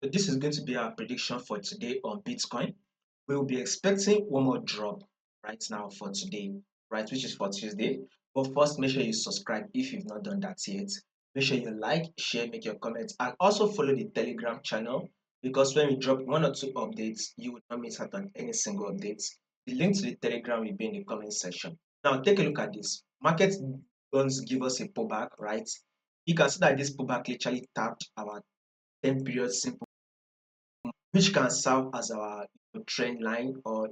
So this is going to be our prediction for today on Bitcoin. We will be expecting one more drop right now for today, right, which is for Tuesday. But first, make sure you subscribe if you've not done that yet. Make sure you like, share, make your comments, and also follow the Telegram channel because when we drop one or two updates, you will not miss out on any single updates. The link to the Telegram will be in the comment section. Now, take a look at this. Market don't give us a pullback, right? You can see that this pullback literally tapped our 10 period simple, which can serve as our trend line or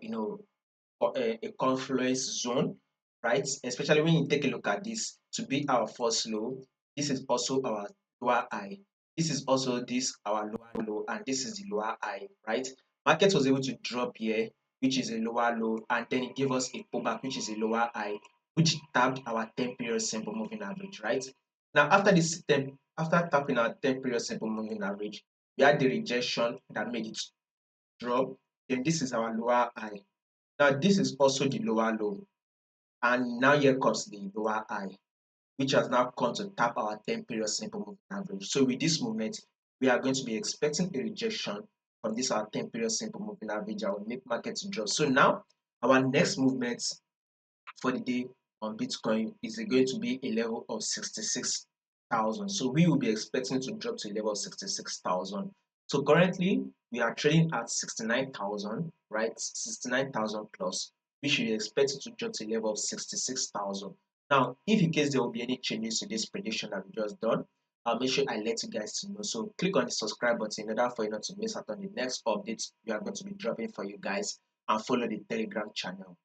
a confluence zone, right? Especially when you take a look at this to be our first low. This is also our lower high. This is also this our lower low, and this is the lower high, right? Market was able to drop here, which is a lower low, and then it gave us a pullback, which is a lower high, which tapped our 10 period simple moving average, right? Now after tapping our 10 period simple moving average, we had the rejection that made it drop. Then this is our lower high. Now this is also the lower low, and now here comes the lower high, which has now come to tap our 10 period simple moving average. So with this movement, we are going to be expecting a rejection from this our 10 period simple moving average that will make market to drop. So now our next movement for the day on Bitcoin is going to be a level of 66,000. So we will be expecting to drop to a level of 66,000. So currently we are trading at 69,000, right? 69,000 plus. We should expect it to drop to a level of 66,000. Now, if in case there will be any changes to this prediction that we just done, I'll make sure I let you guys to know. So click on the subscribe button in order for you not to miss out on the next updates we are going to be dropping for you guys, and follow the Telegram channel.